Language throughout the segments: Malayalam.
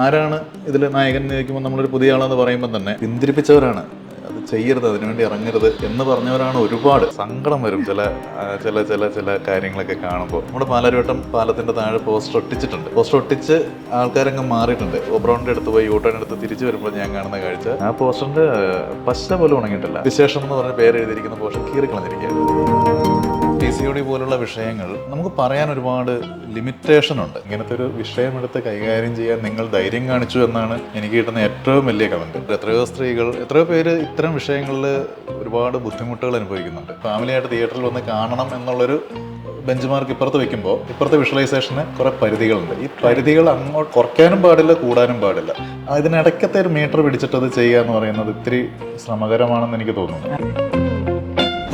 ആരാണ് ഇതിൽ നായകൻ എന്ന് ചോദിക്കുമ്പോൾ നമ്മളൊരു പുതിയ ആളെന്ന് പറയുമ്പോൾ തന്നെ പിന്തിരിപ്പിച്ചവരാണ്. അത് ചെയ്യരുത്, അതിനുവേണ്ടി ഇറങ്ങരുത് എന്ന് പറഞ്ഞവരാണ് ഒരുപാട്. സങ്കടം വരും ചില കാര്യങ്ങളൊക്കെ കാണുമ്പോൾ. നമ്മുടെ പാലാരിവട്ടം പാലത്തിന്റെ താഴെ പോസ്റ്റർ ഒട്ടിച്ചിട്ടുണ്ട്. പോസ്റ്റർ ഒട്ടിച്ച് ആൾക്കാരങ്ങ് മാറിയിട്ടുണ്ട്. ഓബ്രോണിന്റെ അടുത്ത് പോയി യൂട്ടേൺ എടുത്ത് തിരിച്ചു വരുമ്പോൾ ഞാൻ കാണുന്ന കാഴ്ച, ആ പോസ്റ്ററിന്റെ പശ പോലും ഉണങ്ങിയിട്ടില്ല. വിശേഷം എന്ന് പറഞ്ഞ പേര് എഴുതിയിരിക്കുന്ന പോസ്റ്റർ കീറിക്കളഞ്ഞിരിക്കുകയാണ്. PCOD പോലുള്ള വിഷയങ്ങൾ നമുക്ക് പറയാൻ ഒരുപാട് ലിമിറ്റേഷൻ ഉണ്ട്. ഇങ്ങനത്തെ ഒരു വിഷയമെടുത്ത് കൈകാര്യം ചെയ്യാൻ നിങ്ങൾ ധൈര്യം കാണിച്ചു എന്നാണ് എനിക്ക് കിട്ടുന്ന ഏറ്റവും വലിയ കമന്റ്. എത്രയോ സ്ത്രീകൾ, എത്രയോ പേര് ഇത്തരം വിഷയങ്ങളിൽ ഒരുപാട് ബുദ്ധിമുട്ടുകൾ അനുഭവിക്കുന്നുണ്ട്. ഫാമിലിയായിട്ട് തിയേറ്ററിൽ വന്ന് കാണണം എന്നുള്ളൊരു ബെഞ്ച് മാർക്ക് ഇപ്പുറത്ത് വെക്കുമ്പോൾ ഇപ്പുറത്തെ വിഷ്വലൈസേഷന് കുറെ പരിധികളുണ്ട്. ഈ പരിധികൾ അങ്ങോട്ട് കുറയ്ക്കാനും പാടില്ല, കൂടാനും പാടില്ല. അതിനിടയ്ക്കത്തെ ഒരു മീറ്റർ പിടിച്ചിട്ട് അത് ചെയ്യുക എന്ന് പറയുന്നത് ഇത്തിരി ശ്രമകരമാണെന്ന് എനിക്ക് തോന്നുന്നു.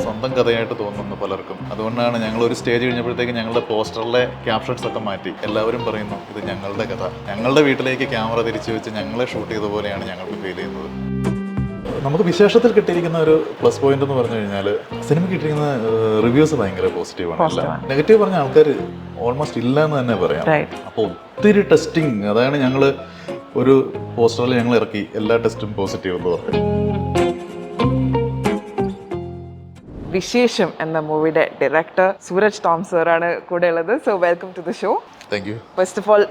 സ്വന്തം കഥയായിട്ട് തോന്നുന്നു പലർക്കും. അതുകൊണ്ടാണ് ഞങ്ങൾ ഒരു സ്റ്റേജ് കഴിഞ്ഞപ്പോഴത്തേക്ക് ഞങ്ങളുടെ പോസ്റ്ററിലെ ക്യാപ്ഷൻസ് ഒക്കെ മാറ്റി. എല്ലാവരും പറയുന്നു ഇത് ഞങ്ങളുടെ കഥ, ഞങ്ങളുടെ വീട്ടിലേക്ക് ക്യാമറ തിരിച്ചു വെച്ച് ഞങ്ങളെ ഷൂട്ട് ചെയ്ത പോലെയാണ് ഞങ്ങൾക്ക് ഫീൽ ചെയ്യുന്നത്. നമുക്ക് വിശേഷത്തിൽ കിട്ടിയിരിക്കുന്ന ഒരു പ്ലസ് പോയിന്റ് എന്ന് പറഞ്ഞു കഴിഞ്ഞാൽ സിനിമ കിട്ടിയിരിക്കുന്ന റിവ്യൂസ് ഭയങ്കര പോസിറ്റീവാണ്. നെഗറ്റീവ് പറഞ്ഞ ആൾക്കാർ ഓൾമോസ്റ്റ് ഇല്ല എന്ന് തന്നെ പറയാം. അപ്പോൾ ഒത്തിരി ടെസ്റ്റിംഗ്, അതാണ് ഞങ്ങൾ ഒരു പോസ്റ്ററിൽ ഞങ്ങൾ ഇറക്കി എല്ലാ ടെസ്റ്റും പോസിറ്റീവ് എന്ന് പറഞ്ഞു. വിശേഷം എന്ന മൂവിയുടെ ഡയറക്ടർ സൂരജ് ടോം സാറാണ് കൂടെ ഉള്ളത്. So welcome to the show. Thank you. First of all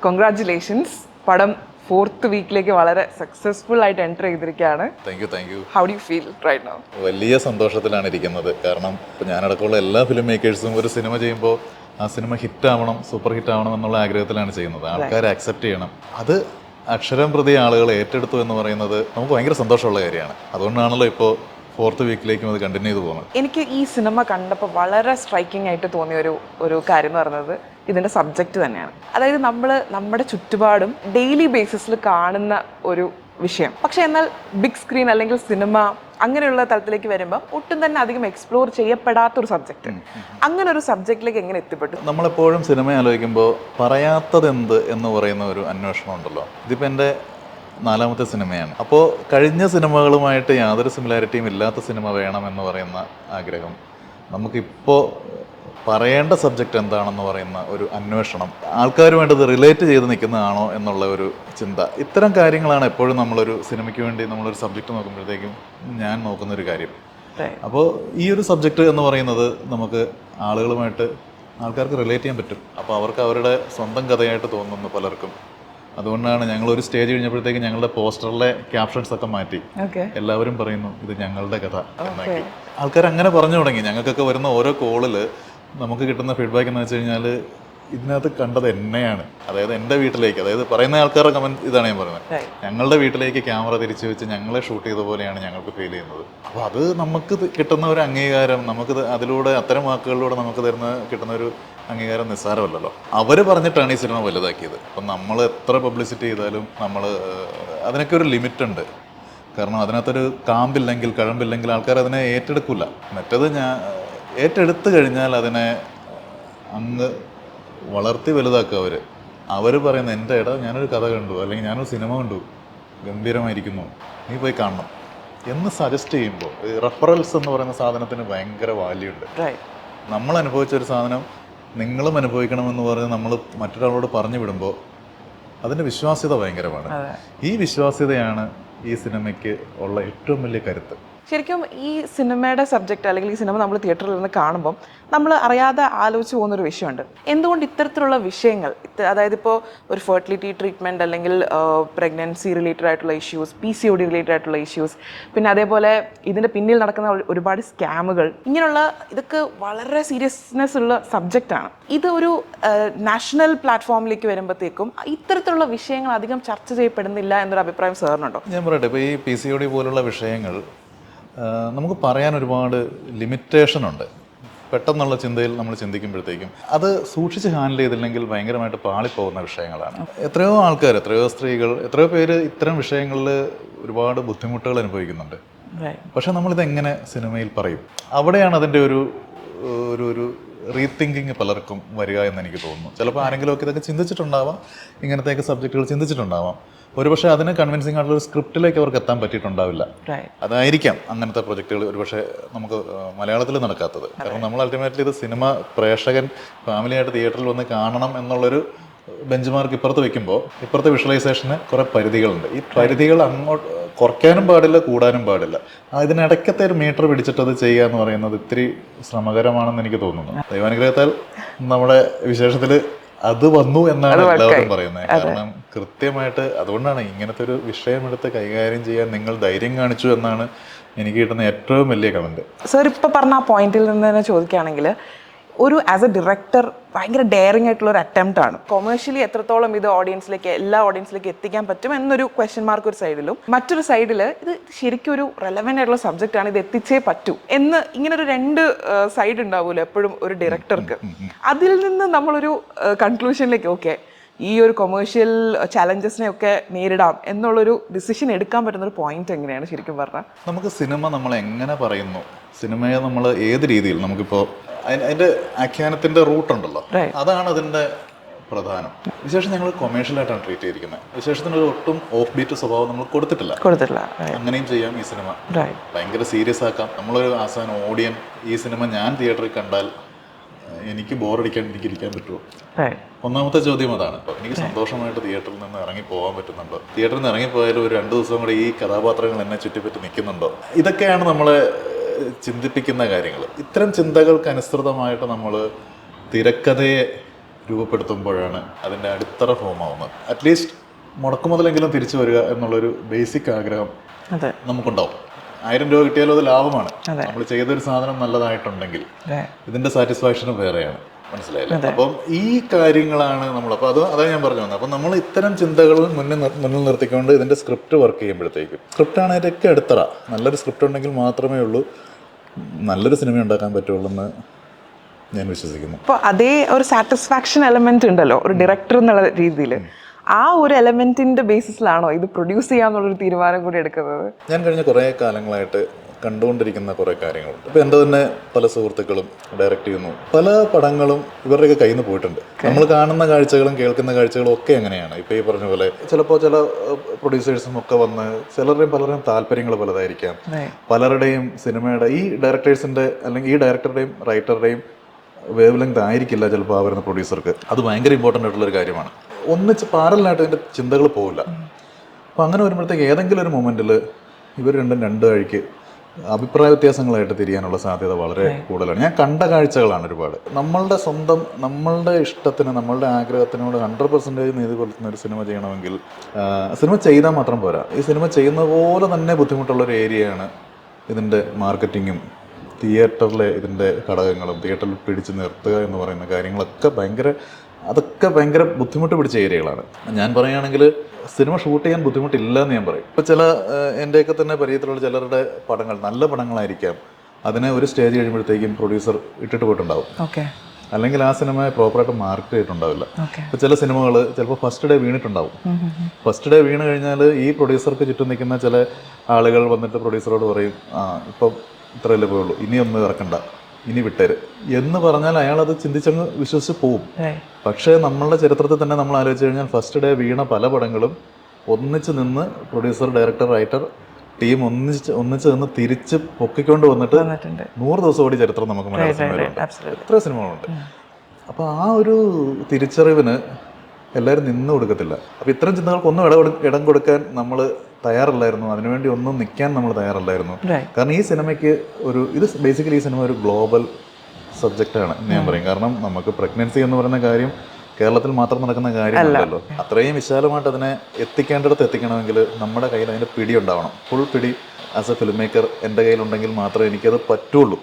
congratulations. പടം 4th വീക്കിലേക്ക് വളരെ സക്സസ്ഫുൾ ആയിട്ട് എൻ്റർ ചെയ്തിരിക്കുകയാണ്. Thank you. How do you feel right now? വലിയ സന്തോഷത്തിലാണ് ഇരിക്കുന്നത്. കാരണം ഞാനടക്കമുള്ള എല്ലാ ഫിലിം മേക്കേഴ്സും ഒരു സിനിമ ചെയ്യുമ്പോൾ ആ സിനിമ ഹിറ്റാവണം, സൂപ്പർ ഹിറ്റ് ആവണം എന്നുള്ള ആഗ്രഹത്തിലാണ് ചെയ്യുന്നത്. ആൾക്കാർ അക്സെപ്റ്റ് ചെയ്യണം. അത് അക്ഷരം പ്രതി ആളുകൾ ഏറ്റെടുത്തു എന്ന് പറയുന്നത് നമുക്ക് ഭയങ്കര സന്തോഷമുള്ള കാര്യമാണ്. അതുകൊണ്ടാണല്ലോ ഇപ്പോൾ 4th വീക്കിലേക്കും അത് കണ്ടിന്യൂ ചെയ്ത് പോകുന്നത്. എനിക്ക് ഈ സിനിമ കണ്ടപ്പോൾ വളരെ സ്ട്രൈക്കിംഗ് ആയിട്ട് തോന്നിയ ഒരു കാര്യം എന്ന് പറയുന്നത് ഇതിൻ്റെ സബ്ജക്റ്റ് തന്നെയാണ്. അതായത് നമ്മുടെ ചുറ്റുപാടും ഡെയിലി ബേസിസിൽ കാണുന്ന ഒരു വിഷയം, പക്ഷെ എന്നാൽ ബിഗ് സ്ക്രീൻ അല്ലെങ്കിൽ സിനിമ അങ്ങനെയുള്ള തലത്തിലേക്ക് വരുമ്പോൾ ഒട്ടും തന്നെ അധികം എക്സ്പ്ലോർ ചെയ്യപ്പെടാത്തൊരു സബ്ജക്റ്റ്. അങ്ങനെ ഒരു സബ്ജക്റ്റിലേക്ക് എങ്ങനെ എത്തിപ്പെട്ടു? നമ്മളെപ്പോഴും സിനിമ ആലോചിക്കുമ്പോൾ പറയാത്തതെന്ത് എന്ന് പറയുന്ന ഒരു അന്വേഷണം ഉണ്ടല്ലോ. ഇതിപ്പോൾ എൻ്റെ 4ാമത്തെ സിനിമയാണ്. അപ്പോൾ കഴിഞ്ഞ സിനിമകളുമായിട്ട് യാതൊരു സിമിലാരിറ്റിയും ഇല്ലാത്ത സിനിമ വേണമെന്ന് പറയുന്ന ആഗ്രഹം, നമുക്കിപ്പോൾ പറയേണ്ട സബ്ജക്റ്റ് എന്താണെന്ന് പറയുന്ന ഒരു അന്വേഷണം, ആൾക്കാരുമായിട്ട് ഇത് റിലേറ്റ് ചെയ്ത് നിൽക്കുന്നതാണോ എന്നുള്ള ഒരു ചിന്ത, ഇത്തരം കാര്യങ്ങളാണ് എപ്പോഴും നമ്മളൊരു സിനിമയ്ക്ക് വേണ്ടി നമ്മളൊരു സബ്ജക്റ്റ് നോക്കുമ്പോഴത്തേക്കും ഞാൻ നോക്കുന്നൊരു കാര്യം. അപ്പോൾ ഈ ഒരു സബ്ജക്റ്റ് എന്ന് പറയുന്നത് നമുക്ക് ആൾക്കാർക്ക് റിലേറ്റ് ചെയ്യാൻ പറ്റും. അപ്പോൾ അവർക്ക് അവരുടെ സ്വന്തം കഥയായിട്ട് തോന്നുന്നു പലർക്കും. അതുകൊണ്ടാണ് ഞങ്ങൾ ഒരു സ്റ്റേജ് കഴിഞ്ഞപ്പോഴത്തേക്ക് ഞങ്ങളുടെ പോസ്റ്ററിലെ ക്യാപ്ഷൻസ് ഒക്കെ മാറ്റി. എല്ലാവരും പറയുന്നു ഇത് ഞങ്ങളുടെ കഥ എന്നാക്കി. ആൾക്കാർ അങ്ങനെ പറഞ്ഞു തുടങ്ങി. ഞങ്ങൾക്കൊക്കെ വരുന്ന ഓരോ കോളിൽ നമുക്ക് കിട്ടുന്ന ഫീഡ്ബാക്ക് എന്ന് വെച്ച് കഴിഞ്ഞാൽ ഇതിനകത്ത് കണ്ടത് എന്നെയാണ്. അതായത് എൻ്റെ വീട്ടിലേക്ക്, അതായത് പറയുന്ന ആൾക്കാരുടെ കമൻറ്റ് ഇതാണ് ഞാൻ പറയുന്നത്, ഞങ്ങളുടെ വീട്ടിലേക്ക് ക്യാമറ തിരിച്ചു വെച്ച് ഞങ്ങളെ ഷൂട്ട് ചെയ്ത പോലെയാണ് ഞങ്ങൾക്ക് ഫീൽ ചെയ്യുന്നത്. അപ്പോൾ അത് നമുക്ക് കിട്ടുന്ന ഒരു അംഗീകാരം, നമുക്ക് അതിലൂടെ അത്തരം വാക്കുകളിലൂടെ നമുക്ക് കിട്ടുന്ന ഒരു അംഗീകാരം നിസ്സാരമല്ലല്ലോ. അവർ പറഞ്ഞിട്ടാണ് ഈ സിനിമ വലുതാക്കിയത്. അപ്പം നമ്മൾ എത്ര പബ്ലിസിറ്റി ചെയ്താലും അതിനൊക്കെ ഒരു ലിമിറ്റ് ഉണ്ട്. കാരണം അതിനകത്തൊരു കഴമ്പില്ലെങ്കിൽ ആൾക്കാർ അതിനെ ഏറ്റെടുക്കില്ല. മറ്റത് ഏറ്റെടുത്ത് കഴിഞ്ഞാൽ അതിനെ അങ്ങ് വളർത്തി വലുതാക്കുക. അവർ പറയുന്ന എൻ്റെ ഞാനൊരു കഥ കണ്ടു, അല്ലെങ്കിൽ ഞാനൊരു സിനിമ കണ്ടു, ഗംഭീരമായിരിക്കുന്നു, നീ പോയി കാണണം എന്ന് സജസ്റ്റ് ചെയ്യുമ്പോൾ റെഫറൽസ് എന്ന് പറയുന്ന സാധനത്തിന് ഭയങ്കര വാല്യൂ ഉണ്ട്. നമ്മൾ അനുഭവിച്ചൊരു സാധനം നിങ്ങളും അനുഭവിക്കണമെന്ന് പറഞ്ഞ് നമ്മൾ മറ്റൊരാളോട് പറഞ്ഞു വിടുമ്പോൾ അതിൻ്റെ വിശ്വാസ്യത ഭയങ്കരമാണ്. ഈ വിശ്വാസ്യതയാണ് ഈ സിനിമയ്ക്ക് ഉള്ള ഏറ്റവും വലിയ കരുത്ത്. ശരിക്കും ഈ സിനിമയുടെ സബ്ജക്റ്റ് അല്ലെങ്കിൽ ഈ സിനിമ നമ്മൾ തിയേറ്ററിൽ നിന്ന് കാണുമ്പോൾ നമ്മൾ അറിയാതെ ആലോചിച്ച് പോകുന്നൊരു വിഷയമുണ്ട്. എന്തുകൊണ്ട് ഇത്തരത്തിലുള്ള വിഷയങ്ങൾ, അതായത് ഇപ്പോൾ ഒരു ഫെർട്ടിലിറ്റി ട്രീറ്റ്മെൻറ്റ് അല്ലെങ്കിൽ പ്രഗ്നൻസി റിലേറ്റഡ് ആയിട്ടുള്ള ഇഷ്യൂസ്, PCOD റിലേറ്റഡ് ആയിട്ടുള്ള ഇഷ്യൂസ്, പിന്നെ അതേപോലെ ഇതിൻ്റെ പിന്നിൽ നടക്കുന്ന ഒരുപാട് സ്കാമുകൾ, ഇതൊക്കെ വളരെ സീരിയസ്നെസ് ഉള്ള സബ്ജക്റ്റാണ്. ഇത് ഒരു നാഷണൽ പ്ലാറ്റ്ഫോമിലേക്ക് വരുമ്പോഴത്തേക്കും ഇത്തരത്തിലുള്ള വിഷയങ്ങൾ അധികം ചർച്ച ചെയ്യപ്പെടുന്നില്ല എന്നൊരു അഭിപ്രായം സാറിനുണ്ടോ? ഞാൻ പറയട്ടെ, ഇപ്പോൾ ഈ PCOD പോലുള്ള വിഷയങ്ങൾ നമുക്ക് പറയാൻ ഒരുപാട് ലിമിറ്റേഷൻ ഉണ്ട്. പെട്ടെന്നുള്ള ചിന്തയിൽ നമ്മൾ ചിന്തിക്കുമ്പോഴത്തേക്കും അത് സൂക്ഷിച്ച് ഹാൻഡിൽ ചെയ്തില്ലെങ്കിൽ ഭയങ്കരമായിട്ട് പാളിപ്പോകുന്ന വിഷയങ്ങളാണ്. എത്രയോ ആൾക്കാർ, എത്രയോ സ്ത്രീകൾ, എത്രയോ പേര് ഇത്തരം വിഷയങ്ങളിൽ ഒരുപാട് ബുദ്ധിമുട്ടുകൾ അനുഭവിക്കുന്നുണ്ട്. പക്ഷെ നമ്മളിതെങ്ങനെ സിനിമയിൽ പറയും? അവിടെയാണ് അതിൻ്റെ ഒരു റീതിങ്കിങ് പലർക്കും വരിക എന്ന് എനിക്ക് തോന്നുന്നു. ചിലപ്പോൾ ആരെങ്കിലുമൊക്കെ ഇതൊക്കെ ചിന്തിച്ചിട്ടുണ്ടാവാം, ഇങ്ങനത്തെയൊക്കെ സബ്ജക്റ്റുകൾ ചിന്തിച്ചിട്ടുണ്ടാവാം. ഒരുപക്ഷെ അതിന് കൺവിൻസിംഗ് ആയിട്ടുള്ള ഒരു സ്ക്രിപ്റ്റിലേക്ക് അവർക്ക് എത്താൻ പറ്റിയിട്ടുണ്ടാവില്ല. അതായിരിക്കാം അങ്ങനത്തെ പ്രൊജക്റ്റുകൾ ഒരുപക്ഷെ നമുക്ക് മലയാളത്തിൽ നടക്കാത്തത്. കാരണം നമ്മൾ അൾട്ടിമേറ്റ്ലി ഇത് സിനിമ പ്രേക്ഷകൻ ഫാമിലിയായിട്ട് തിയേറ്ററിൽ വന്ന് കാണണം എന്നുള്ളൊരു ബെഞ്ച് മാർക്ക് ഇപ്പുറത്ത് വെക്കുമ്പോൾ ഇപ്പുറത്തെ വിഷ്വലൈസേഷന് കുറേ പരിധികളുണ്ട്. ഈ പരിധികൾ അങ്ങോട്ട് കുറയ്ക്കാനും പാടില്ല, കൂടാനും പാടില്ല. ഇതിനിടയ്ക്കത്തെ ഒരു മീറ്റർ പിടിച്ചിട്ട് അത് ചെയ്യുക എന്ന് പറയുന്നത് ഇത്തിരി ശ്രമകരമാണെന്ന് എനിക്ക് തോന്നുന്നു. ദൈവാനുഗ്രഹത്താൽ നമ്മുടെ വിശേഷത്തിൽ അത് വന്നു എന്നാണ് എല്ലാവരും പറയുന്നത്. കാരണം കൃത്യമായിട്ട് അതുകൊണ്ടാണ് ഇങ്ങനത്തെ ഒരു വിഷയമെടുത്ത് കൈകാര്യം ചെയ്യാൻ നിങ്ങൾ ധൈര്യം കാണിച്ചു എന്നാണ് എനിക്ക് കിട്ടുന്ന ഏറ്റവും വലിയ കമന്റ്. സർ ഇപ്പോൾ പറഞ്ഞ ആ പോയിന്റിൽ നിന്ന് തന്നെ ചോദിക്കുകയാണെങ്കിൽ, ഒരു ആസ് എ ഡയറക്ടർ ഭയങ്കര ഡെയറിങ് ആയിട്ടുള്ള ഒരു അറ്റംപ്റ്റ് ആണ്. കൊമേഴ്ഷ്യലി എത്രത്തോളം ഇത് ഓഡിയൻസിലേക്ക്, എല്ലാ ഓഡിയൻസിലേക്ക് എത്തിക്കാൻ പറ്റും എന്നൊരു ക്വസ്റ്റ്യൻ മാർക്ക് ഒരു സൈഡിലും, മറ്റൊരു സൈഡിൽ ഇത് ശരിക്കും ഒരു റെലവൻ്റ് ആയിട്ടുള്ള സബ്ജക്റ്റ് ആണ്, ഇത് എത്തിച്ചേ പറ്റൂ എന്ന് ഇങ്ങനെ ഒരു രണ്ട് സൈഡ് ഉണ്ടാവുമല്ലോ എപ്പോഴും ഒരു ഡയറക്ടർക്ക്. അതിൽ നിന്ന് നമ്മളൊരു കൺക്ലൂഷനിലേക്ക് ഓക്കെ ഈ ഒരു കൊമേഴ്ഷ്യൽ ചാലഞ്ചസിനെ ഒക്കെ നേരിടാം എന്നുള്ളൊരു ഡിസിഷൻ എടുക്കാൻ പറ്റുന്ന ഒരു പോയിന്റ് എങ്ങനെയാണ് ശരിക്കും പറഞ്ഞാൽ? നമുക്ക് സിനിമ നമ്മൾ എങ്ങനെ പറയുന്നു, സിനിമയെ നമ്മൾ ഏത് രീതിയിൽ, നമുക്കിപ്പോൾ അതിൻ്റെ ആഖ്യാനത്തിൻ്റെ റൂട്ടുണ്ടല്ലോ, അതാണ് അതിൻ്റെ പ്രധാനം. വിശേഷം ഞങ്ങൾ കൊമേഴ്ഷ്യലായിട്ടാണ് ട്രീറ്റ് ചെയ്തിരിക്കുന്നത്. വിശേഷത്തിന് ഒരു ഒട്ടും ഓഫ് ബീറ്റ് സ്വഭാവം നമ്മൾ കൊടുത്തിട്ടില്ല. അങ്ങനെയും ചെയ്യാം. ഈ സിനിമ ഭയങ്കര സീരിയസ് ആക്കാം. നമ്മളൊരു ആസാൻ ഓഡിയൻ ഈ സിനിമ ഞാൻ തിയേറ്ററിൽ കണ്ടാൽ എനിക്ക് ബോറടിക്കാൻ എനിക്ക് ഇരിക്കാൻ പറ്റുമോ? ഒന്നാമത്തെ ചോദ്യം അതാണ്. എനിക്ക് സന്തോഷമായിട്ട് തിയേറ്ററിൽ നിന്ന് ഇറങ്ങി പോകാൻ പറ്റുന്നുണ്ടോ? തിയേറ്ററിൽ നിന്ന് ഇറങ്ങിപ്പോയാലും ഒരു 2 ദിവസം കൂടെ ഈ കഥാപാത്രങ്ങൾ എന്നെ ചുറ്റിപ്പറ്റി നിൽക്കുന്നുണ്ടോ? ഇതൊക്കെയാണ് നമ്മളെ ചിന്തിപ്പിക്കുന്ന കാര്യങ്ങൾ. ഇത്തരം ചിന്തകൾക്ക് അനുസൃതമായിട്ട് നമ്മൾ തിരക്കഥയെ രൂപപ്പെടുത്തുമ്പോഴാണ് അതിൻ്റെ അടിത്തറ ഫോമാവുന്നത്. അറ്റ്ലീസ്റ്റ് മുടക്കുമുതലെങ്കിലും തിരിച്ചു വരിക എന്നുള്ളൊരു ബേസിക് ആഗ്രഹം നമുക്കുണ്ടാവും. 1000 രൂപ കിട്ടിയാലും അത് ലാഭമാണ്. നമ്മൾ ചെയ്തൊരു സാധനം നല്ലതായിട്ടുണ്ടെങ്കിൽ ഇതിൻ്റെ സാറ്റിസ്ഫാക്ഷനും വേറെയാണ്. മനസ്സിലായില്ലേ? അപ്പം ഈ കാര്യങ്ങളാണ് നമ്മൾ, അപ്പോൾ അതാണ് ഞാൻ പറഞ്ഞു വന്നത്. അപ്പം നമ്മൾ ഇത്തരം ചിന്തകൾ മുന്നിൽ നിർത്തിക്കൊണ്ട് ഇതിൻ്റെ സ്ക്രിപ്റ്റ് വർക്ക് ചെയ്യുമ്പോഴത്തേക്കും, സ്ക്രിപ്റ്റാണ് അതിൻ്റെയൊക്കെ അടിത്തറ. നല്ലൊരു സ്ക്രിപ്റ്റ് ഉണ്ടെങ്കിൽ മാത്രമേ ഉള്ളൂ നല്ലൊരു സിനിമ ഉണ്ടാക്കാൻ പറ്റുള്ളൂ എന്ന് ഞാൻ വിശ്വസിക്കുന്നു. അപ്പോൾ അതേ ഒരു സാറ്റിസ്ഫാക്ഷൻ എലമെന്റ് ഉണ്ടല്ലോ ഒരു ഡയറക്ടർ എന്നുള്ള രീതിയിൽ, ആ ഒരു എലമെന്റിന്റെ ബേസിസിലാണോ ഇത് പ്രൊഡ്യൂസ് ചെയ്യാന്നുള്ളൊരു തീരുമാനം കൂടി എടുക്കുന്നത്? ഞാൻ കഴിഞ്ഞ കുറേ കാലങ്ങളായിട്ട് കണ്ടുകൊണ്ടിരിക്കുന്ന കുറേ കാര്യങ്ങളുണ്ട്. ഇപ്പോൾ എൻ്റെ തന്നെ പല സുഹൃത്തുക്കളും ഡയറക്റ്റ് ചെയ്യുന്നു. പല പടങ്ങളും ഇവരുടെയൊക്കെ കയ്യിൽ നിന്ന് പോയിട്ടുണ്ട്. നമ്മൾ കാണുന്ന കാഴ്ചകളും കേൾക്കുന്ന കാഴ്ചകളും ഒക്കെ അങ്ങനെയാണ്. ഇപ്പോൾ ഈ പറഞ്ഞ പോലെ ചിലപ്പോൾ ചില പ്രൊഡ്യൂസേഴ്സും ഒക്കെ വന്ന് പലരുടെയും താല്പര്യങ്ങൾ പലതായിരിക്കാം. പലരുടെയും സിനിമയുടെ ഈ ഡയറക്ടേഴ്സിൻ്റെ അല്ലെങ്കിൽ ഈ ഡയറക്ടറുടെയും റൈറ്ററുടെയും വേവ് ലെങ്ത് ആയിരിക്കില്ല ചിലപ്പോൾ ആ വരുന്ന പ്രൊഡ്യൂസർക്ക്. അത് ഭയങ്കര ഇമ്പോർട്ടൻ്റ് ആയിട്ടുള്ളൊരു കാര്യമാണ്. ഒന്നിച്ച് പാരലായിട്ട് അതിൻ്റെ ചിന്തകൾ പോവില്ല. അപ്പോൾ അങ്ങനെ വരുമ്പോഴത്തേക്ക് ഏതെങ്കിലും ഒരു മൊമെൻറ്റിൽ ഇവർ രണ്ടും രണ്ട് വഴിക്ക് അഭിപ്രായ വ്യത്യാസങ്ങളായിട്ട് തിരിയാനുള്ള സാധ്യത വളരെ കൂടുതലാണ്. ഞാൻ കണ്ട കാഴ്ചകളാണ് ഒരുപാട്. നമ്മളുടെ ഇഷ്ടത്തിന്, നമ്മളുടെ ആഗ്രഹത്തിനോട് 100% നീതി പുലർത്തുന്ന ഒരു സിനിമ ചെയ്യണമെങ്കിൽ സിനിമ ചെയ്താൽ മാത്രം പോരാ. ഈ സിനിമ ചെയ്യുന്ന പോലെ തന്നെ ബുദ്ധിമുട്ടുള്ളൊരു ഏരിയയാണ് ഇതിൻ്റെ മാർക്കറ്റിങ്ങും തിയേറ്ററിലെ ഇതിൻ്റെ ഘടകങ്ങളും തിയേറ്ററിൽ പിടിച്ച് നിർത്തുക എന്ന് പറയുന്ന കാര്യങ്ങളൊക്കെ ഭയങ്കര ബുദ്ധിമുട്ട് പിടിച്ച ഏരിയകളാണ്. ഞാൻ പറയുകയാണെങ്കിൽ സിനിമ ഷൂട്ട് ചെയ്യാൻ ബുദ്ധിമുട്ടില്ല എന്ന് ഞാൻ പറയും. ഇപ്പോൾ എൻ്റെയൊക്കെ തന്നെ പരിചയത്തിലുള്ള ചിലരുടെ പടങ്ങൾ നല്ല പടങ്ങളായിരിക്കാം, അതിനെ ഒരു സ്റ്റേജ് കഴിയുമ്പോഴത്തേക്കും പ്രൊഡ്യൂസർ ഇട്ടിട്ട് പോയിട്ടുണ്ടാവും. അല്ലെങ്കിൽ ആ സിനിമ പ്രോപ്പറായിട്ട് മാർക്കറ്റ് ചെയ്തിട്ടുണ്ടാവില്ല. ഇപ്പോൾ ചില സിനിമകൾ ചിലപ്പോൾ ഫസ്റ്റ് ഡേ വീണിട്ടുണ്ടാവും. ഫസ്റ്റ് ഡേ വീണ് കഴിഞ്ഞാൽ ഈ പ്രൊഡ്യൂസർക്ക് ചുറ്റും നിൽക്കുന്ന ചില ആളുകൾ വന്നിട്ട് പ്രൊഡ്യൂസറോട് പറയും, ഇപ്പം ഇത്രയല്ലേ പോയുള്ളൂ, ഇനിയൊന്നും ഇറക്കണ്ട, ഇനി വിട്ടേര് എന്ന് പറഞ്ഞാൽ അയാളത് ചിന്തിച്ചങ്ങ് വിശ്വസിച്ച് പോവും. പക്ഷേ നമ്മളുടെ ചരിത്രത്തിൽ തന്നെ നമ്മൾ ആലോചിച്ച് കഴിഞ്ഞാൽ ഫസ്റ്റ് ഡേ വീണ പല പടങ്ങളും ഒന്നിച്ച് നിന്ന് പ്രൊഡ്യൂസർ, ഡയറക്ടർ, റൈറ്റർ ടീം ഒന്നിച്ച് നിന്ന് തിരിച്ച് പൊക്കിക്കൊണ്ട് വന്നിട്ട് 100 ദിവസം ഓടി ചരിത്രം നമുക്ക് മലയാള സിനിമയിലുണ്ട്. എത്ര സിനിമകളുണ്ട്. അപ്പോൾ ആ ഒരു തിരിച്ചറിവിന് എല്ലാവരും നിന്ന് കൊടുക്കത്തില്ല. അപ്പോൾ ഇത്തരം ചിന്തകൾക്കൊന്നും ഇടം കൊടുക്കാൻ നമ്മൾ തയ്യാറല്ലായിരുന്നു. അതിനുവേണ്ടി ഒന്നും നിൽക്കാൻ നമ്മൾ തയ്യാറല്ലായിരുന്നു. കാരണം ഈ സിനിമയ്ക്ക് ഇത് ബേസിക്കലി ഈ സിനിമ ഒരു ഗ്ലോബൽ സബ്ജക്റ്റാണ് എന്ന് ഞാൻ പറയും. കാരണം നമുക്ക് പ്രഗ്നൻസി എന്ന് പറയുന്ന കാര്യം കേരളത്തിൽ മാത്രം നടക്കുന്ന കാര്യമല്ലല്ലോ. അത്രയും വിശാലമായിട്ട് അതിനെ എത്തിക്കേണ്ടിടത്ത് എത്തിക്കണമെങ്കിൽ നമ്മുടെ കയ്യിൽ അതിൻ്റെ പിടി ഉണ്ടാവണം. ഫുൾ പിടി ആസ് എ ഫിലിം മേക്കർ എൻ്റെ കയ്യിലുണ്ടെങ്കിൽ മാത്രമേ എനിക്കത് പറ്റുള്ളൂ.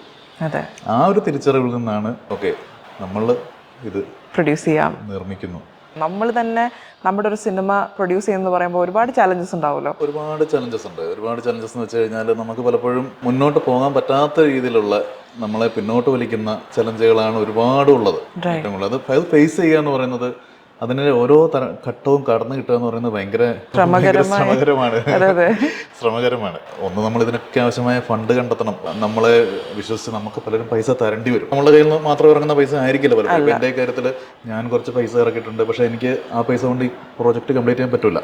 ആ ഒരു തിരിച്ചറിവിൽ നിന്നാണ് നമ്മൾ ഇത് പ്രൊഡ്യൂസ് ചെയ്യാം, നിർമ്മിക്കുന്നു. നമ്മൾ തന്നെ നമ്മുടെ ഒരു സിനിമ പ്രൊഡ്യൂസ് ചെയ്യുന്നത് പറയുമ്പോൾ ഒരുപാട് ചാലഞ്ചസ് ഉണ്ടാവുമല്ലോ. ഒരുപാട് ചലഞ്ചസ് ഉണ്ട്. ഒരുപാട് ചലഞ്ചസ് എന്ന് വെച്ച് കഴിഞ്ഞാൽ നമുക്ക് പലപ്പോഴും മുന്നോട്ട് പോകാൻ പറ്റാത്ത രീതിയിലുള്ള നമ്മളെ പിന്നോട്ട് വലിക്കുന്ന ചലഞ്ചുകളാണ് ഒരുപാടുള്ളത്. ഏറ്റവും കൂടുതൽ അത് ഫേസ് ചെയ്യുക എന്ന് പറയുന്നത്, അതിന് ഓരോ ഘട്ടവും കടന്നു കിട്ടുക എന്ന് പറയുന്നത് ഭയങ്കര ശ്രമകരമാണ്. ഒന്ന്, നമ്മൾ ഇതിനൊക്കെ ആവശ്യമായ ഫണ്ട് കണ്ടെത്തണം. നമ്മളെ വിശ്വസിച്ച് നമുക്ക് പലരും പൈസ തരേണ്ടി വരും. നമ്മളുടെ കയ്യിൽ നിന്ന് മാത്രം ഇറങ്ങുന്ന പൈസ ആയിരിക്കില്ല പലരും. എൻ്റെ കാര്യത്തിൽ ഞാൻ കുറച്ച് പൈസ ഇറക്കിയിട്ടുണ്ട്, പക്ഷേ എനിക്ക് ആ പൈസ കൊണ്ട് ഈ പ്രോജക്റ്റ് കംപ്ലീറ്റ് ചെയ്യാൻ പറ്റില്ല.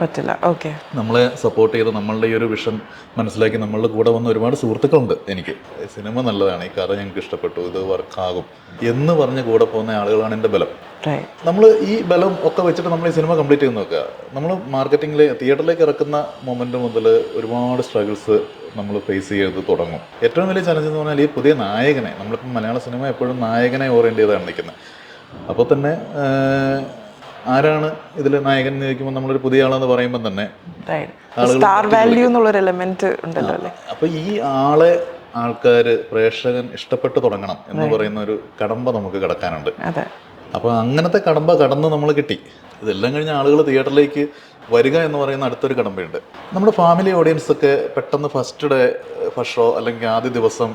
നമ്മളെ സപ്പോർട്ട് ചെയ്ത് നമ്മളുടെ ഈ ഒരു വിഷൻ മനസ്സിലാക്കി നമ്മളുടെ കൂടെ വന്ന ഒരുപാട് സുഹൃത്തുക്കളുണ്ട്. എനിക്ക് സിനിമ നല്ലതാണ്, ഈ കഥ ഞങ്ങൾക്ക് ഇഷ്ടപ്പെട്ടു, ഇത് വർക്കാകും എന്ന് പറഞ്ഞ് കൂടെ പോകുന്ന ആളുകളാണ് എൻ്റെ ബലം. നമ്മൾ ഈ ബലം ഒക്കെ വെച്ചിട്ട് നമ്മൾ ഈ സിനിമ കംപ്ലീറ്റ് ചെയ്ത് നോക്കുക. നമ്മൾ മാർക്കറ്റിംഗിൽ തിയേറ്ററിലേക്ക് ഇറക്കുന്ന മൊമെന്റ് മുതൽ ഒരുപാട് സ്ട്രഗിൾസ് നമ്മൾ ഫേസ് ചെയ്ത് തുടങ്ങും. ഏറ്റവും വലിയ ചലഞ്ച് എന്ന് പറഞ്ഞാൽ ഈ പുതിയ നായകനെ, നമ്മളിപ്പോൾ മലയാള സിനിമ എപ്പോഴും നായകനെ ഓറിയൻറ്റ് ചെയ്താണ് നിൽക്കുന്നത്. അപ്പോൾ തന്നെ ആരാണ് ഇതിൽ നായകൻ എന്ന് ചോദിക്കുമ്പോൾ നമ്മളൊരു പുതിയ ആളെന്ന് പറയുമ്പോൾ തന്നെ സ്റ്റാർ വാല്യൂ എന്നുള്ളൊരു എലമെന്റ് ഉണ്ടല്ലോ അല്ലേ. അപ്പോൾ ഈ ആളെ ആൾക്കാർ പ്രേക്ഷകൻ ഇഷ്ടപ്പെട്ട് തുടങ്ങണം എന്ന് പറയുന്ന ഒരു കടമ്പ നമുക്ക് കടക്കാനുണ്ട്. അപ്പോൾ അങ്ങനത്തെ കടമ്പ കടന്ന് നമ്മൾ കിട്ടി. ഇതെല്ലാം കഴിഞ്ഞ ആളുകൾ തിയേറ്ററിലേക്ക് വരിക എന്ന് പറയുന്ന അടുത്തൊരു കടമ്പയുണ്ട്. നമ്മുടെ ഫാമിലി ഓഡിയൻസ് ഒക്കെ പെട്ടെന്ന് ഫസ്റ്റ് ഷോ അല്ലെങ്കിൽ ആദ്യ ദിവസം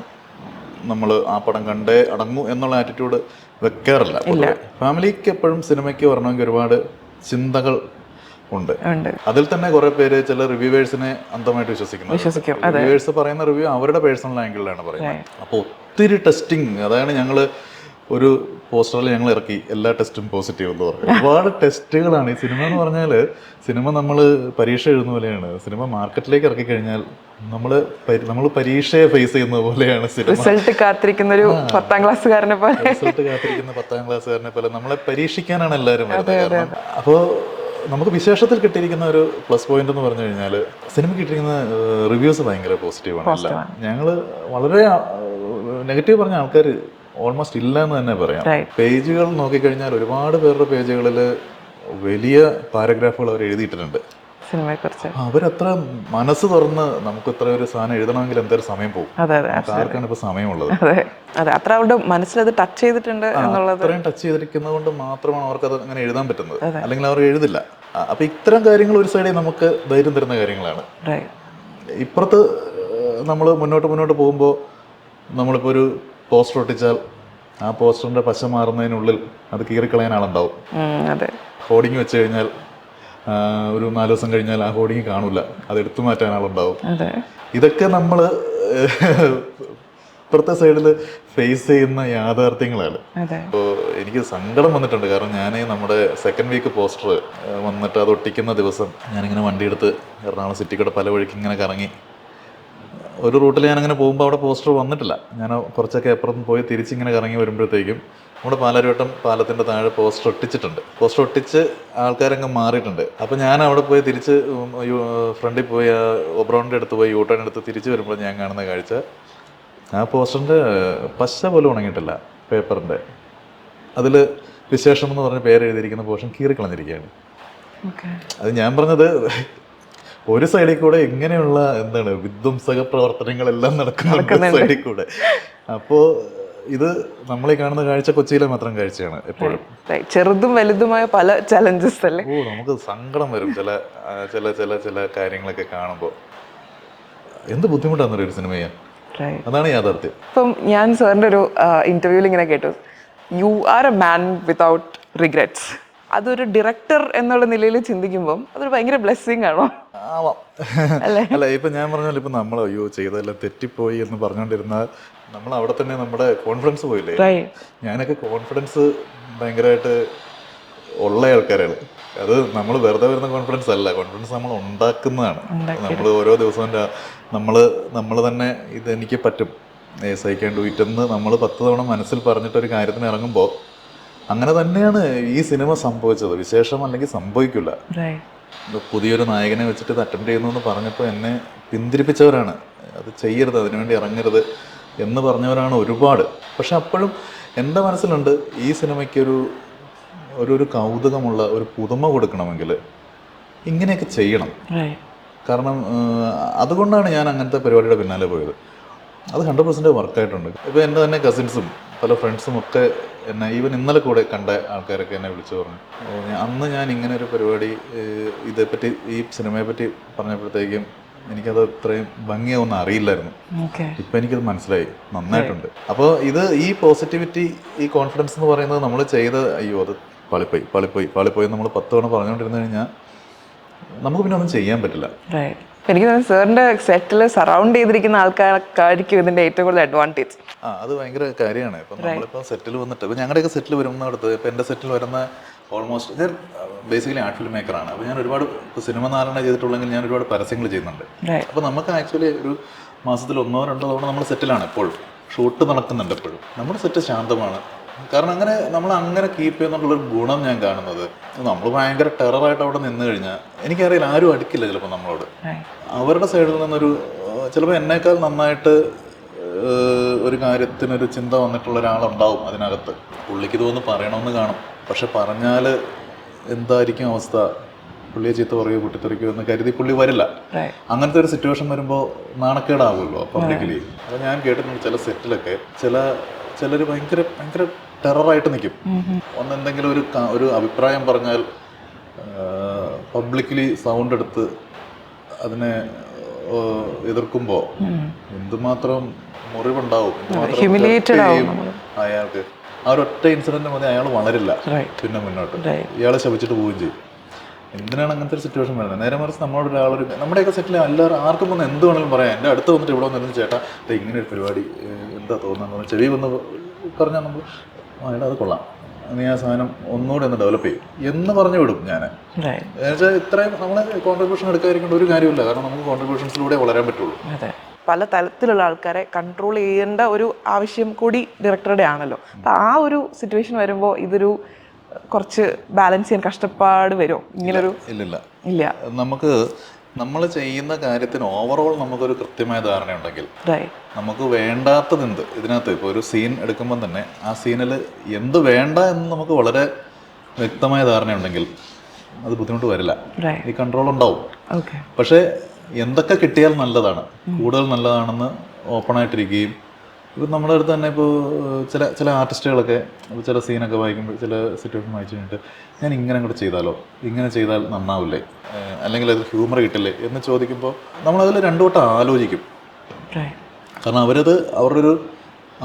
നമ്മൾ ആ പടം കണ്ടേ അടങ്ങൂ എന്നുള്ള ആറ്റിറ്റ്യൂഡ് വെക്കാറില്ല. ഫാമിലിക്ക് എപ്പോഴും സിനിമയ്ക്ക് വരണമെങ്കിൽ ഒരുപാട് ചിന്തകൾ ഉണ്ട്. അതിൽ തന്നെ കുറെ പേര് ചില റിവ്യൂവേഴ്സിനെ അന്ധമായിട്ട് വിശ്വസിക്കുന്നു. റിവ്യൂവേഴ്സ് പറയുന്ന റിവ്യൂ അവരുടെ പേഴ്സണൽ ആംഗിളിലാണ് പറയുന്നത്. അപ്പോൾ ഒത്തിരി ടെസ്റ്റിംഗ്, അതാണ് ഞങ്ങൾ ഒരു പോസ്റ്ററിൽ ഞങ്ങൾ ഇറക്കി എല്ലാ ടെസ്റ്റും പോസിറ്റീവ് എന്ന് പറയും. ഒരുപാട് ടെസ്റ്റുകളാണ് ഈ സിനിമ എന്ന് പറഞ്ഞാൽ. സിനിമ നമ്മൾ പരീക്ഷ എഴുതുന്ന പോലെയാണ്. സിനിമ മാർക്കറ്റിലേക്ക് ഇറക്കി കഴിഞ്ഞാൽ നമ്മൾ പരീക്ഷയെ ഫേസ് ചെയ്യുന്ന പോലെയാണ് സിനിമ. റിസൾട്ട് കാത്തിരിക്കുന്ന ഒരു 10ാം ക്ലാസ്സുകാരനെ പോലെ നമ്മളെ പരീക്ഷിക്കാനാണ് എല്ലാവരും വരുന്നത്. അപ്പോൾ നമുക്ക് വിശേഷത്തിൽ കിട്ടിയിരിക്കുന്ന ഒരു പ്ലസ് പോയിന്റ് എന്ന് പറഞ്ഞു കഴിഞ്ഞാൽ സിനിമ കിട്ടിയിരിക്കുന്ന റിവ്യൂസ് ഭയങ്കര പോസിറ്റീവാണ്. ഞങ്ങൾ വളരെ നെഗറ്റീവ് പറഞ്ഞ ആൾക്കാർ ഓൾമോസ്റ്റ് ഇല്ല എന്ന് തന്നെ പറയാം. പേജുകൾ നോക്കിക്കഴിഞ്ഞാൽ ഒരുപാട് പേരുടെ പേജുകളിൽ വലിയ പാരഗ്രാഫുകൾ അവർ എഴുതിയിട്ടുണ്ട് സിനിമയെക്കുറിച്ച്. അവരത്ര മനസ്സ് തുറന്ന് നമുക്ക് ഇത്ര ഒരു സാധനം എഴുതണമെങ്കിൽ എന്തായാലും സമയം പോകും. ആർക്കാണ് ഇപ്പൊ സമയമുള്ളത്? അത്ര അവരുടെ മനസ്സിലത് ടച്ച് ചെയ്തിട്ടുണ്ട് എന്നുള്ളത്. അത്രയും ടച്ച് ചെയ്തിരിക്കുന്നത് കൊണ്ട് മാത്രമാണ് അവർക്ക് അത് അങ്ങനെ എഴുതാൻ പറ്റുന്നത്. അല്ലെങ്കിൽ അവർ എഴുതില്ല. അപ്പൊ ഇത്തരം കാര്യങ്ങൾ ഒരു സൈഡിൽ നമുക്ക് ധൈര്യം തരുന്ന കാര്യങ്ങളാണ്. ഇപ്പുറത്ത് നമ്മൾ മുന്നോട്ട് പോകുമ്പോൾ നമ്മളിപ്പോൾ ഒരു പോസ്റ്റർ ഒട്ടിച്ചാൽ ആ പോസ്റ്ററിന്റെ പശ മാറുന്നതിനുള്ളിൽ അത് കീറിക്കളയാൻ ആളുണ്ടാവും. ഹോർഡിങ് വെച്ച് കഴിഞ്ഞാൽ ഒരു 4 ദിവസം കഴിഞ്ഞാൽ ആ ഹോർഡിങ് കാണൂല, അത് എടുത്തു മാറ്റാൻ ആളുണ്ടാവും. ഇതൊക്കെ നമ്മൾ ഇപ്പുറത്തെ സൈഡിൽ ഫേസ് ചെയ്യുന്ന യാഥാർത്ഥ്യങ്ങളാണ്. അപ്പോൾ എനിക്ക് സങ്കടം വന്നിട്ടുണ്ട്. കാരണം ഞാൻ നമ്മുടെ സെക്കൻഡ് വീക്ക് പോസ്റ്റർ വന്നിട്ട് അത് ഒട്ടിക്കുന്ന ദിവസം ഞാനിങ്ങനെ വണ്ടിയെടുത്ത് എറണാകുളം സിറ്റി കൂടെ പല വഴിക്ക് ഇങ്ങനെ കറങ്ങി ഒരു റൂട്ടിൽ ഞാനങ്ങനെ പോകുമ്പോൾ അവിടെ പോസ്റ്റർ വന്നിട്ടില്ല. ഞാൻ കുറച്ചൊക്കെ അപ്പുറത്ത് പോയി തിരിച്ചിങ്ങനെ കറങ്ങി വരുമ്പോഴത്തേക്കും നമ്മുടെ പാലാരിവട്ടം പാലത്തിൻ്റെ താഴെ പോസ്റ്റർ ഒട്ടിച്ചിട്ടുണ്ട്. പോസ്റ്റർ ഒട്ടിച്ച് ആൾക്കാരങ്ങ് മാറിയിട്ടുണ്ട്. അപ്പോൾ ഞാൻ അവിടെ പോയി തിരിച്ച് ഫ്രണ്ടിൽ പോയി ഒബ്രോണിൻ്റെ അടുത്ത് പോയി യൂട്ടേൺ എടുത്ത് തിരിച്ച് വരുമ്പോൾ ഞാൻ കാണുന്ന കാഴ്ച ആ പോസ്റ്ററിൻ്റെ പശ പോലും ഉണങ്ങിയിട്ടില്ല. പേപ്പറിൻ്റെ അതിൽ വിശേഷം എന്ന് പറഞ്ഞ പേര് എഴുതിയിരിക്കുന്ന പോർഷൻ കീറിക്കളഞ്ഞിരിക്കുകയാണ്. അത് ഞാൻ പറഞ്ഞത് ഒരു സൈഡിൽ കൂടെ ഇങ്ങനെയുള്ള വിധ്വംസക പ്രവർത്തനങ്ങളെല്ലാം നടക്കുന്ന സൈഡിൽ കൂടെ. അപ്പോൾ ഇത് നമ്മളീ കാണുന്ന കാഴ്ച കൊച്ചിയിലെ മാത്രം കാഴ്ചയാണ് എപ്പോഴും. ചെറുതും വലുതുമായ പല ചലഞ്ചസ് അല്ലേ. നമുക്ക് സങ്കടം വരും ചില ചില ചില ചില കാര്യങ്ങളൊക്കെ കാണുമ്പോൾ. എന്ത് ബുദ്ധിമുട്ടാണെന്നൊരു ഒരു സിനിമ ചെയ്യാൻ. അതാണ് യാഥാർത്ഥ്യം. ഇപ്പം ഞാൻ സാറിൻ്റെ ഒരു ഇന്റർവ്യൂവിൽ ഇങ്ങനെ കേട്ടു, you are a man without regrets. അതൊരു ഡയറക്ടർ എന്നുള്ള നിലയിൽ ചിന്തിക്കുമ്പോൾ അതൊരു ഭയങ്കര ബ്ലെസ്സിങ് ആണോ? ആവാം. അല്ല, ഇപ്പം ഞാൻ പറഞ്ഞാൽ ഇപ്പം നമ്മൾ അയ്യോ ചെയ്തതെല്ലാം തെറ്റിപ്പോയി എന്ന് പറഞ്ഞുകൊണ്ടിരുന്നാൽ നമ്മൾ അവിടെ തന്നെ നമ്മുടെ കോൺഫിഡൻസ് പോയില്ലേ. ഞാനൊക്കെ കോൺഫിഡൻസ് ഭയങ്കരമായിട്ട് ഉള്ള ആൾക്കാരാണ്. അത് നമ്മൾ വെറുതെ വരുന്ന കോൺഫിഡൻസ് അല്ല, കോൺഫിഡൻസ് നമ്മൾ ഉണ്ടാക്കുന്നതാണ്. നമ്മൾ ഓരോ ദിവസവും നമ്മൾ തന്നെ ഇതെനിക്ക് പറ്റും, ഐ ക്യാൻ ഡു ഇറ്റ് എന്ന് നമ്മൾ 10 തവണ മനസ്സിൽ പറഞ്ഞിട്ടൊരു കാര്യത്തിന് ഇറങ്ങുമ്പോൾ അങ്ങനെ തന്നെയാണ് ഈ സിനിമ സംഭവിച്ചത്. വിശേഷം അല്ലെങ്കിൽ സംഭവിക്കില്ല. പുതിയൊരു നായകനെ വെച്ചിട്ട് ഇത് അറ്റംപ്റ്റ് ചെയ്യുന്നു എന്ന് പറഞ്ഞപ്പോൾ എന്നെ പിന്തിരിപ്പിച്ചവരാണ്. അത് ചെയ്യരുത്, അതിനുവേണ്ടി ഇറങ്ങരുത് എന്ന് പറഞ്ഞവരാണ് ഒരുപാട്. പക്ഷെ അപ്പോഴും എൻ്റെ മനസ്സിലുണ്ട് ഈ സിനിമയ്ക്കൊരു ഒരു കൗതുകമുള്ള ഒരു പുതുമ കൊടുക്കണമെങ്കിൽ ഇങ്ങനെയൊക്കെ ചെയ്യണം. കാരണം അതുകൊണ്ടാണ് ഞാൻ അങ്ങനത്തെ പരിപാടിയുടെ പിന്നാലെ പോയത്. അത് 100% വർക്കായിട്ടുണ്ട്. ഇപ്പോൾ എൻ്റെ തന്നെ കസിൻസും പല ഫ്രണ്ട്സും ഒക്കെ എന്നെ ഈവൻ ഇന്നലെ കൂടെ കണ്ട ആൾക്കാരൊക്കെ എന്നെ വിളിച്ചു പറഞ്ഞു, അന്ന് ഞാൻ ഇങ്ങനെ ഒരു പരിപാടി ഇതേപ്പറ്റി ഈ സിനിമയെ പറ്റി പറഞ്ഞപ്പോഴത്തേക്കും എനിക്കത് ഇത്രയും ഭംഗിയാവുമെന്ന് അറിയില്ലായിരുന്നു. ഇപ്പം എനിക്കത് മനസ്സിലായി, നന്നായിട്ടുണ്ട്. അപ്പോൾ ഈ പോസിറ്റിവിറ്റി, ഈ കോൺഫിഡൻസ് എന്ന് പറയുന്നത് നമ്മൾ ചെയ്ത് അയ്യോ അത് പാളിപ്പോയി നമ്മൾ 10 തവണ പറഞ്ഞുകൊണ്ടിരുന്നു കഴിഞ്ഞാൽ നമുക്ക് പിന്നെ ഒന്നും ചെയ്യാൻ പറ്റില്ല. എനിക്ക് തോന്നുന്നു സാറിന്റെ സെറ്റിൽ സറൗണ്ട് ചെയ്തിരിക്കുന്ന ആൾക്കാർക്കായിരിക്കും ഇതിന്റെ ഏറ്റവും കൂടുതൽ അഡ്വാൻറ്റേജ്. അത് ഭയങ്കര കാര്യമാണ്. ഇപ്പം നമ്മളിപ്പോൾ സെറ്റിൽ വന്നിട്ട് ഇപ്പം ഞങ്ങളുടെയൊക്കെ സെറ്റിൽ വരുന്നിടത്ത് ഇപ്പം എൻ്റെ സെറ്റിൽ വരുന്ന ഓൾമോസ്റ്റ് ഞാൻ ബേസിക്കലി ആർട്ട് ഫിലിം മേക്കറാണ്. അപ്പോൾ ഞാൻ ഒരുപാട് ഇപ്പോൾ സിനിമ 4 ചെയ്തിട്ടുള്ളെങ്കിൽ ഞാൻ ഒരുപാട് പരസ്യങ്ങൾ ചെയ്യുന്നുണ്ട്. അപ്പോൾ നമുക്ക് ആക്ച്വലി ഒരു മാസത്തിൽ 1-2 തവണ നമ്മൾ സെറ്റിലാണ് എപ്പോഴും, ഷൂട്ട് നടക്കുന്നുണ്ട് എപ്പോഴും. നമ്മുടെ സെറ്റ് ശാന്തമാണ്, കാരണം അങ്ങനെ നമ്മൾ അങ്ങനെ കീപ്പ് ചെയ്യുന്നുള്ളൊരു ഗുണം ഞാൻ കാണുന്നത്, നമ്മൾ ഭയങ്കര ടെററായിട്ട് അവിടെ നിന്ന് കഴിഞ്ഞാൽ എനിക്കറിയില്ല ആരും അടുക്കില്ല ചിലപ്പോൾ നമ്മളോട്. അവരുടെ സൈഡിൽ നിന്നൊരു ചിലപ്പോൾ എന്നേക്കാൾ നന്നായിട്ട് ഒരു കാര്യത്തിനൊരു ചിന്ത വന്നിട്ടുള്ള ഒരാളുണ്ടാവും അതിനകത്ത്. പുള്ളിക്ക് തോന്നുന്നു പറയണമെന്ന് കാണും, പക്ഷെ പറഞ്ഞാൽ എന്തായിരിക്കും അവസ്ഥ, പുള്ളിയെ ചീത്ത പറയുകയോ പൊട്ടിത്തെറിക്കുകയോ എന്ന് കരുതി പുള്ളി വരില്ല. അങ്ങനത്തെ ഒരു സിറ്റുവേഷൻ വരുമ്പോൾ നാണക്കേടാവുമല്ലോ പബ്ലിക്കലി. അപ്പോൾ ഞാൻ കേട്ടിട്ടുണ്ട് ചില സെറ്റിലൊക്കെ ചിലർ ഭയങ്കര ഭയങ്കര ടെററായിട്ട് നിൽക്കും. ഒന്നെന്തെങ്കിലും ഒരു അഭിപ്രായം പറഞ്ഞാൽ പബ്ലിക്കലി സൗണ്ട് എടുത്ത് അതിനെ എതിർക്കുമ്പോൾ എന്തുമാത്രം മുറിവുണ്ടാവും, അയാൾക്ക്. ആ ഒരൊറ്റ ഇൻസിഡന്റ് മതി, അയാൾ വളരില്ല പിന്നെ മുന്നോട്ട്, ഇയാളെ ശപിച്ചിട്ട് പോവുകയും ചെയ്യും. എന്തിനാണ് അങ്ങനത്തെ ഒരു സിറ്റുവേഷൻ വരുന്നത്? നേരെ മറിച്ച് നമ്മളോട് ഒരാളൊരു നമ്മുടെയൊക്കെ സെറ്റിൽ എല്ലാവരും ആർക്കും വന്ന് എന്ത് വേണമെങ്കിലും പറയാം. എൻ്റെ അടുത്ത് വന്നിട്ട് ഇവിടെ വന്നിരുന്നു, ചേട്ടാ ഇങ്ങനെ ഒരു പരിപാടി എന്താ തോന്നുന്നത്, ചെവി വന്ന് പറഞ്ഞാൽ നമ്മൾ അയാൾ അത് കൊള്ളാം, നീ ആ സാധനം ഒന്നുകൂടെ ഒന്ന് ഡെവലപ്പ് ചെയ്യും എന്ന് പറഞ്ഞു വിടും ഞാൻ. എന്നുവെച്ചാൽ ഇത്രയും നമ്മൾ കോൺട്രിബ്യൂഷൻ എടുക്കാതിരിക്കേണ്ട ഒരു കാര്യമില്ല, കാരണം നമുക്ക് കോൺട്രിബ്യൂഷൻസിലൂടെ വളരാൻ പറ്റുള്ളൂ. പല തലത്തിലുള്ള ആൾക്കാരെ കൺട്രോൾ ചെയ്യേണ്ട ഒരു ആവശ്യം കൂടി ഡയറക്ടറുടെ ആണല്ലോ. അപ്പം ആ ഒരു സിറ്റുവേഷൻ വരുമ്പോൾ ഇതൊരു കുറച്ച് ബാലൻസ് ചെയ്യാൻ കഷ്ടപ്പാട് വരുമോ ഇങ്ങനൊരു? ഇല്ല. നമുക്ക് നമ്മൾ ചെയ്യുന്ന കാര്യത്തിന് ഓവറോൾ നമുക്കൊരു കൃത്യമായ ധാരണയുണ്ടെങ്കിൽ നമുക്ക് വേണ്ടാത്തത് എന്ത് ഇതിനകത്ത് ഇപ്പോൾ ഒരു സീൻ എടുക്കുമ്പോൾ തന്നെ ആ സീനിൽ എന്ത് വേണ്ട എന്ന് നമുക്ക് വളരെ വ്യക്തമായ ധാരണയുണ്ടെങ്കിൽ അത് ബുദ്ധിമുട്ട് വരില്ല, ഈ കൺട്രോൾ ഉണ്ടാവും. പക്ഷേ എന്തൊക്കെ കിട്ടിയാൽ നല്ലതാണ്, കൂടുതൽ നല്ലതാണെന്ന് ഓപ്പണായിട്ടിരിക്കുകയും, ഇപ്പം നമ്മുടെ അടുത്ത് തന്നെ ഇപ്പോൾ ചില ആർട്ടിസ്റ്റുകളൊക്കെ ചില സീനൊക്കെ വായിക്കുമ്പോൾ ചില സിറ്റുവേഷൻ വായിച്ചു കഴിഞ്ഞിട്ട് ഞാൻ ഇങ്ങനെ അങ്ങോട്ട് ചെയ്താലോ, ഇങ്ങനെ ചെയ്താൽ നന്നാവില്ലേ, അല്ലെങ്കിൽ അത് ഹ്യൂമർ കിട്ടില്ലേ എന്ന് ചോദിക്കുമ്പോൾ നമ്മളതിൽ രണ്ടു വട്ടം ആലോചിക്കും. കാരണം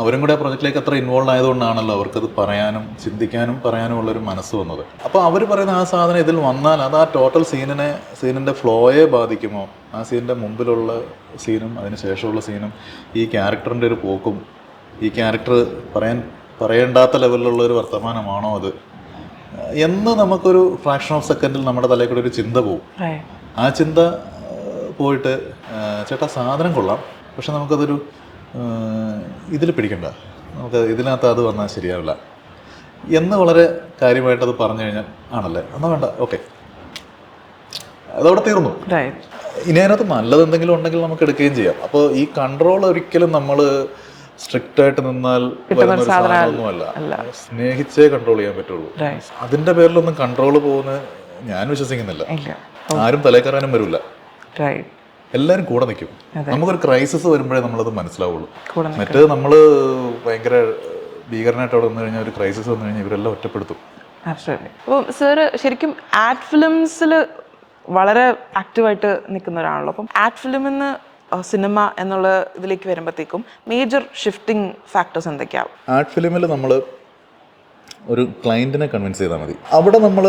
അവരും കൂടെ ആ പ്രൊജക്റ്റിലേക്ക് അത്ര ഇൻവോൾവ് ആയതുകൊണ്ടാണല്ലോ അവർക്കത് പറയാനും ഉള്ളൊരു മനസ്സ് വന്നത്. അപ്പോൾ അവർ പറയുന്ന ആ സാധനം ഇതിൽ വന്നാൽ അത് ആ ടോട്ടൽ സീനിൻ്റെ ഫ്ലോയെ ബാധിക്കുമോ, ആ സീനിൻ്റെ മുമ്പിലുള്ള സീനും അതിന് ശേഷമുള്ള സീനും ഈ ക്യാരക്ടറിൻ്റെ ഒരു പോക്കും, ഈ ക്യാരക്ടർ പറയേണ്ടാത്ത ലെവലിലുള്ള ഒരു വർത്തമാനമാണോ അത് എന്ന് നമുക്കൊരു ഫ്രാക്ഷൻ ഓഫ് സെക്കൻഡിൽ നമ്മുടെ തലയിൽ കൂടെ ഒരു ചിന്ത പോവും. ആ ചിന്ത പോയിട്ട് ചേട്ടാ സാധനം കൊള്ളാം, പക്ഷെ നമുക്കതൊരു ഇതിൽ പിടിക്കണ്ട, നമുക്ക് ഇതിനകത്ത് അത് വന്നാൽ ശരിയാവില്ല എന്ന് വളരെ കാര്യമായിട്ടത് പറഞ്ഞു കഴിഞ്ഞാൽ ആണല്ലേ എന്നാൽ വേണ്ട, ഓക്കെ, അതവിടെ തീർന്നു. ഇനി അതിനകത്ത് നല്ലത് എന്തെങ്കിലും ഉണ്ടെങ്കിൽ നമുക്ക് എടുക്കുകയും ചെയ്യാം. അപ്പോൾ ഈ കൺട്രോൾ ഒരിക്കലും നമ്മൾ സ്ട്രിക്റ്റ് ആയിട്ട് നിന്നാൽ വരുന്ന ഒരു സാധനമൊന്നുമല്ല, സ്നേഹിച്ചേ കൺട്രോൾ ചെയ്യാൻ പറ്റുള്ളൂ. അതിന്റെ പേരിലൊന്നും കൺട്രോൾ പോകുന്ന ഞാൻ വിശ്വസിക്കുന്നില്ല. ആരും തലേക്കറാനും വരില്ല, എല്ലാവരും കൂടെ നിൽക്കും. നമുക്കൊരു ക്രൈസിസ് വരുമ്പോഴേ നമ്മളത് മനസ്സിലാവുള്ളൂ. മറ്റേത് നമ്മൾ ഭയങ്കര ഭീകരനായിട്ട് അവിടെ വന്നു കഴിഞ്ഞാൽ ഒരു ക്രൈസിസ് വന്നു കഴിഞ്ഞാൽ ഇവരെല്ലാം ഒറ്റപ്പെടുത്തും. അപ്പോൾ സാറ് ശരിക്കും ആഡ് ഫിലിംസിൽ വളരെ ആക്റ്റീവായിട്ട് നിൽക്കുന്ന ഒരാളാണല്ലോ. അപ്പം ആഡ് ഫിലിമിൽ നിന്ന് സിനിമ എന്നുള്ള ഇതിലേക്ക് വരുമ്പോഴത്തേക്കും മേജർ ഷിഫ്റ്റിംഗ് ഫാക്ടേഴ്സ് എന്തൊക്കെയാവും? ആഡ് ഫിലിമിൽ നമ്മൾ ഒരു ക്ലയൻറ്റിനെ കൺവിൻസ് ചെയ്താൽ മതി. അവിടെ നമ്മൾ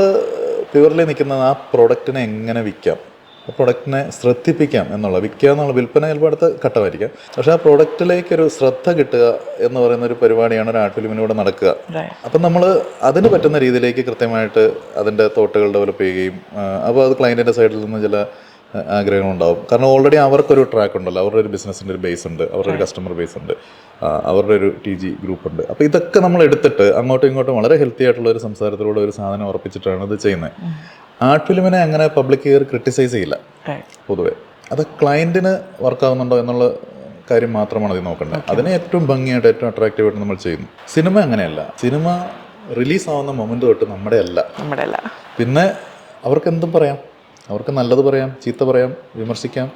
പ്യുവർലി നിൽക്കുന്നത് ആ പ്രൊഡക്റ്റിനെ എങ്ങനെ വിൽക്കാം, ആ പ്രൊഡക്റ്റിനെ ശ്രദ്ധിപ്പിക്കാം വിൽക്കുക എന്നുള്ള വിൽപ്പന ചിലപ്പോൾ അടുത്ത ഘട്ടമായിരിക്കാം. പക്ഷേ ആ പ്രൊഡക്റ്റിലേക്കൊരു ശ്രദ്ധ കിട്ടുക എന്ന് പറയുന്ന ഒരു പരിപാടിയാണ് ഒരു ആർട്ട് ഫിലിമിലൂടെ നടക്കുക. അപ്പം നമ്മൾ അതിന് പറ്റുന്ന രീതിയിലേക്ക് കൃത്യമായിട്ട് അതിൻ്റെ തോട്ടുകൾ ഡെവലപ്പ് ചെയ്യുകയും, അപ്പോൾ അത് ക്ലയൻറ്റിൻ്റെ സൈഡിൽ നിന്ന് ചില ആഗ്രഹങ്ങളുണ്ടാവും. കാരണം ഓൾറെഡി അവർക്കൊരു ട്രാക്ക് ഉണ്ടല്ലോ, അവരുടെ ഒരു ബിസിനസ്സിൻ്റെ ഒരു ബേസ് ഉണ്ട്, അവരുടെ ഒരു കസ്റ്റമർ ബേസ് ഉണ്ട്, അവരുടെ ഒരു TG ഗ്രൂപ്പ് ഉണ്ട്. അപ്പോൾ ഇതൊക്കെ നമ്മൾ എടുത്തിട്ട് അങ്ങോട്ടും ഇങ്ങോട്ടും വളരെ ഹെൽത്തി ആയിട്ടുള്ള ഒരു സംസാരത്തിലൂടെ ഒരു സാധനം ഉറപ്പിച്ചിട്ടാണ് ഇത് ചെയ്യുന്നത്. ആർട്ട് ഫിലിമിനെ അങ്ങനെ പബ്ലിക് കയറി ക്രിട്ടിസൈസ് ചെയ്യില്ല പൊതുവെ. അത് ക്ലയൻറ്റിന് വർക്കാവുന്നുണ്ടോ എന്നുള്ള കാര്യം മാത്രമാണ് ഇത് നോക്കേണ്ടത്. അതിനെ ഏറ്റവും ഭംഗിയായിട്ട് ഏറ്റവും അട്രാക്റ്റീവായിട്ട് നമ്മൾ ചെയ്യുന്നു. സിനിമ അങ്ങനെയല്ല. സിനിമ റിലീസാവുന്ന മൊമെൻ്റ് തൊട്ട് നമ്മുടെ അല്ല. പിന്നെ അവർക്ക് എന്തും പറയാം, അവർക്ക് നല്ലത് പറയാം, ചീത്ത പറയാം, വിമർശിക്കാം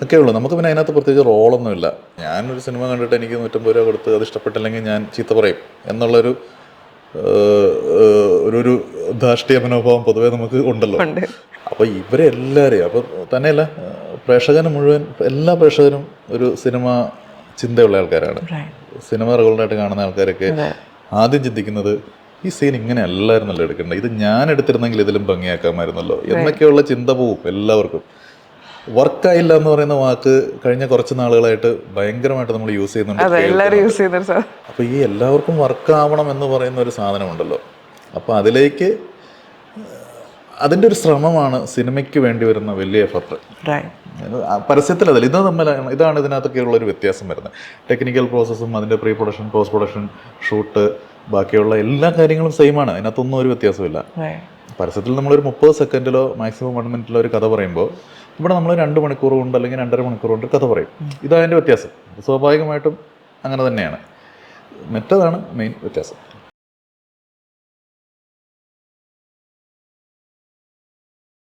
ഒക്കെ ഉള്ളൂ. നമുക്ക് പിന്നെ അതിനകത്ത് പ്രത്യേകിച്ച് റോളൊന്നുമില്ല. ഞാനൊരു സിനിമ കണ്ടിട്ട് എനിക്ക് 150 രൂപ കൊടുത്ത് അത് ഇഷ്ടപ്പെട്ടില്ലെങ്കിൽ ഞാൻ ചീത്ത പറയും എന്നുള്ളൊരു ഒരു ധാർഷ്ട്യ മനോഭാവം പൊതുവെ നമുക്ക് ഉണ്ടല്ലോ. അപ്പോൾ ഇവരെല്ലാവരെയും, അപ്പോൾ തന്നെയല്ല പ്രേക്ഷകന് മുഴുവൻ, എല്ലാ പ്രേക്ഷകരും ഒരു സിനിമ ചിന്തയുള്ള ആൾക്കാരാണ്. സിനിമ റെഗുലറായിട്ട് കാണുന്ന ആൾക്കാരൊക്കെ ആദ്യം ചിന്തിക്കുന്നത് ഈ സീൻ ഇങ്ങനെ അല്ലായിരുന്നല്ലോ എടുക്കേണ്ടത്, ഇത് ഞാൻ എടുത്തിരുന്നെങ്കിൽ ഇതിലും ഭംഗിയാക്കാമായിരുന്നല്ലോ എന്നൊക്കെയുള്ള ചിന്ത പോവും എല്ലാവർക്കും. വർക്കായില്ല എന്ന് പറയുന്ന വാക്ക് കഴിഞ്ഞ കുറച്ച് നാളുകളായിട്ട് ഭയങ്കരമായിട്ട് നമ്മൾ യൂസ് ചെയ്യുന്നുണ്ട്. അപ്പോൾ ഈ എല്ലാവർക്കും വർക്കാവണം എന്ന് പറയുന്ന ഒരു സാധനമുണ്ടല്ലോ, അപ്പോൾ അതിലേക്ക് അതിൻ്റെ ഒരു ശ്രമമാണ് സിനിമയ്ക്ക് വേണ്ടി വരുന്ന വലിയ എഫർട്ട്. പരസ്യത്തിൽ അതല്ല, ഇതാണ് ഇതിനകത്തൊക്കെയുള്ളൊരു വ്യത്യാസം വരുന്നത്. ടെക്നിക്കൽ പ്രോസസ്സും അതിൻ്റെ pre production, post production, shoot, ബാക്കിയുള്ള എല്ലാ കാര്യങ്ങളും സെയിമാണ്, അതിനകത്തൊന്നും ഒരു വ്യത്യാസമില്ല. പരസ്യത്തിൽ നമ്മളൊരു 30 സെക്കൻഡിലോ മാക്സിമം 1 മിനിറ്റിലോ ഒരു കഥ പറയുമ്പോൾ ഇവിടെ നമ്മൾ 2 മണിക്കൂർ കൊണ്ട് അല്ലെങ്കിൽ 2.5 മണിക്കൂർ കൊണ്ട് കഥ പറയും. ഇതതിൻ്റെ വ്യത്യാസം. സ്വാഭാവികമായിട്ടും അങ്ങനെ തന്നെയാണ്. മറ്റതാണ് മെയിൻ വ്യത്യാസം.